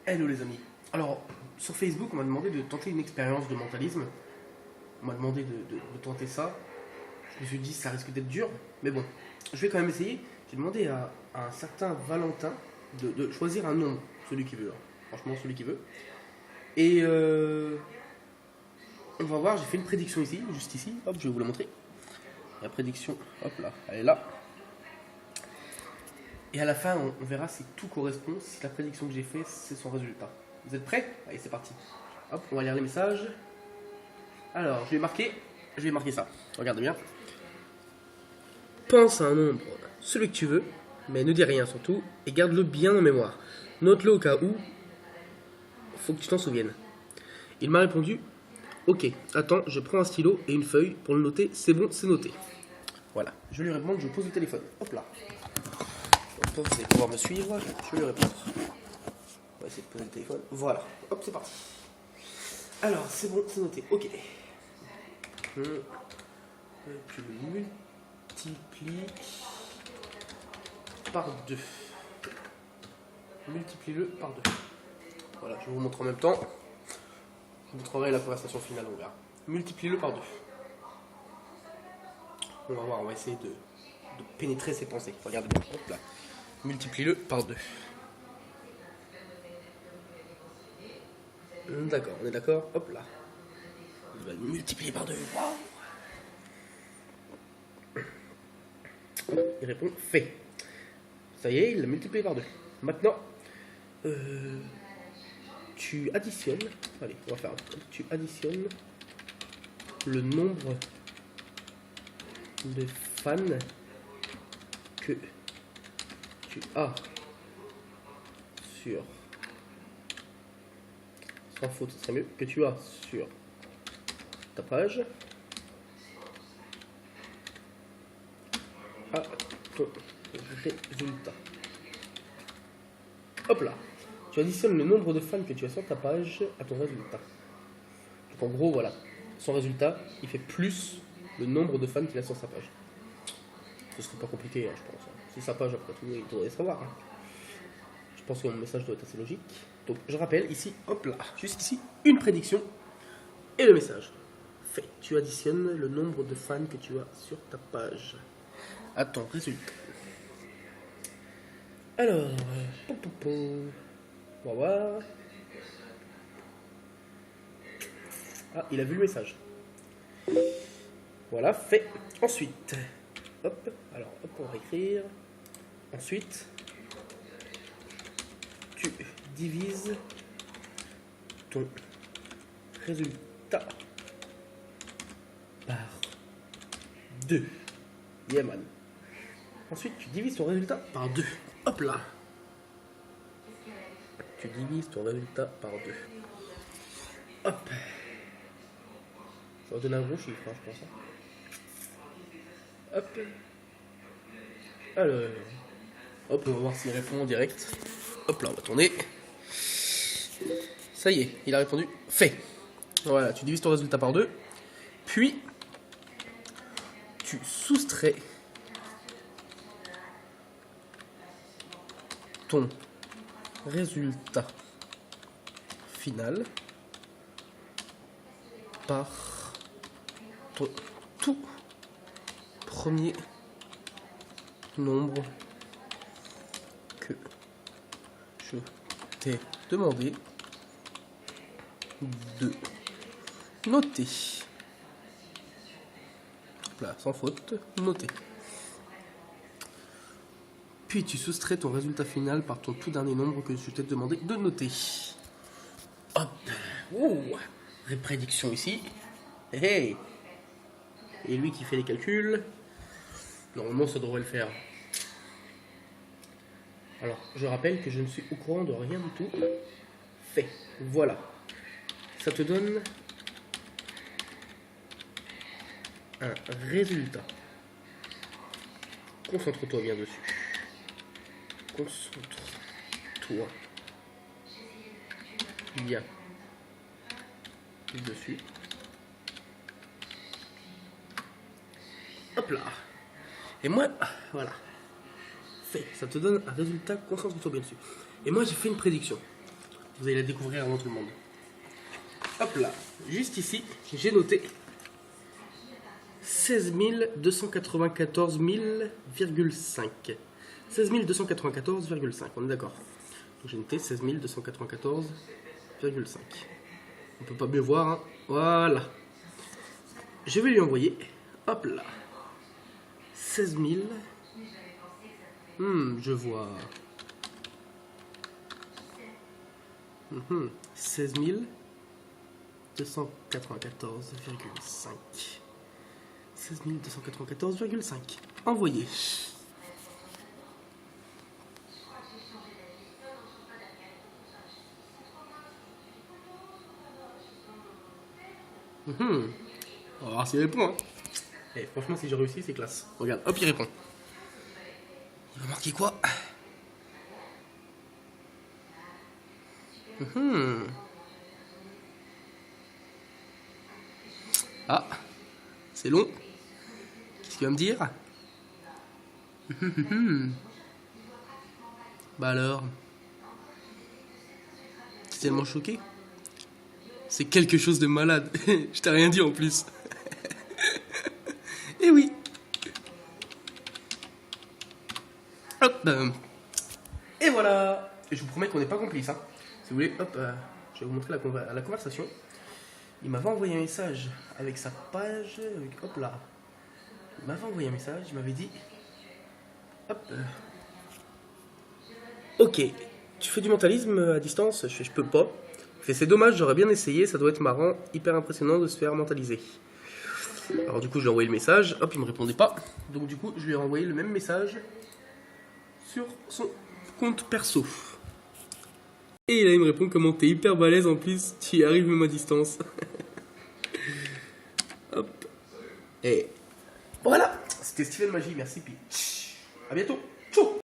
Hello les amis. Alors, sur Facebook, on m'a demandé de tenter une expérience de mentalisme. On m'a demandé de tenter ça. Je me suis dit, ça risque d'être dur, mais bon, je vais quand même essayer. J'ai demandé à un certain Valentin de choisir un nombre, celui qui veut. Franchement, celui qui veut. Et on va voir, j'ai fait une prédiction ici, juste ici. Hop, je vais vous la montrer. La prédiction, hop là, elle est là. Et à la fin, on verra si tout correspond, si la prédiction que j'ai faite, c'est son résultat. Vous êtes prêts? Allez, c'est parti. Hop, on va lire les messages. Alors, je vais marquer ça. Regardez bien. Pense à un nombre, celui que tu veux, mais ne dis rien surtout, et garde-le bien en mémoire. Note-le au cas où, faut que tu t'en souviennes. Il m'a répondu, ok, attends, je prends un stylo et une feuille pour le noter, c'est bon, c'est noté. Voilà, je lui réponds, je pose le téléphone. Hop là. Vous allez pouvoir me suivre, je vais lui répondre. On va essayer de poser le téléphone. Voilà, hop, c'est parti. Alors, c'est bon, c'est noté. Ok. Tu le multiplies par 2. Multiplie-le par 2. Voilà, je vous montre en même temps. Je vous montrerai la conversation finale, on verra. Multiplie-le par 2. On va voir, on va essayer de pénétrer ses pensées. Regardez bien, hop là. Multiplie-le par 2. D'accord, on est d'accord. Hop là. On va le multiplier par 2. Wow. Il répond fait. Ça y est, il l'a multiplié par 2. Maintenant, tu additionnes. Allez, on va faire. Tu additionnes le nombre de fans que tu as sur, sans faute, ce serait mieux, que tu as sur ta page à ton résultat. Hop là. Tu additionnes le nombre de fans que tu as sur ta page à ton résultat. Donc en gros, voilà, son résultat, il fait plus le nombre de fans qu'il a sur sa page. Ce serait pas compliqué, hein, je pense. C'est sa page, après tout, il devrait savoir. Hein. Je pense que mon message doit être assez logique. Donc je rappelle ici, hop là, juste ici, une prédiction et le message. Fait. Tu additionnes le nombre de fans que tu as sur ta page à ton résultat. Alors, on va voir. Ah, il a vu le message. Voilà, fait. Ensuite, hop, alors, hop, on va écrire. Ensuite, tu divises ton résultat par 2. Yeah, man. Ensuite, tu divises ton résultat par 2. Hop là. Tu divises ton résultat par 2. Hop. Ça va donner un gros chiffre, hein, je pense. Hop. Alors. Hop, on va voir s'il répond en direct. Hop là, on va tourner. Ça y est, il a répondu. Fait. Voilà, tu divises ton résultat par 2. Puis, tu soustrais ton résultat final par ton tout premier nombre que je t'ai demandé de noter. Là, sans faute, noter. Puis tu soustrais ton résultat final par ton tout dernier nombre que je t'ai demandé de noter. Hop. Ouh. Prédiction ici. Hey. Et lui qui fait les calculs. Normalement, ça devrait le faire. Alors, je rappelle que je ne suis au courant de rien du tout. Fait. Voilà. Ça te donne un résultat. Concentre-toi bien dessus. Concentre-toi bien dessus. Hop là. Et moi, voilà. Fait. Ça te donne un résultat, concentre-toi bien dessus. Et moi, j'ai fait une prédiction. Vous allez la découvrir avant tout le monde. Hop là, juste ici, j'ai noté 16 294,5. 16 294,5, on est d'accord. Donc j'ai noté 16 294,5. On peut pas mieux voir, hein. Voilà. Je vais lui envoyer, hop là, 16 000. Je vois. 16 294,5. 16 294,5. Envoyé. On va voir s'il répond. Hein. Et franchement, si j'ai réussi, c'est classe. Regarde, hop, il répond. Il va marquer quoi? Ah, c'est long. Qu'est-ce qu'il va me dire? Bah alors, t'es tellement choqué? C'est quelque chose de malade. Je t'ai rien dit en plus. Et oui. Hop. Et voilà. Et je vous promets qu'on n'est pas complices. Hein. Si vous voulez, hop, je vais vous montrer la conversation. Il m'avait envoyé un message avec sa page. Hop là. Il m'avait envoyé un message. Il m'avait dit. Hop. Ok. Tu fais du mentalisme à distance? Je peux pas. C'est dommage, j'aurais bien essayé, ça doit être marrant, hyper impressionnant de se faire mentaliser. Alors du coup, je lui ai envoyé le message, hop, il me répondait pas. Donc du coup, je lui ai renvoyé le même message sur son compte perso. Et là, il me répond comment t'es hyper balèze en plus, tu y arrives même à distance. Hop. Et voilà, c'était Steven Magie, merci, puis à bientôt.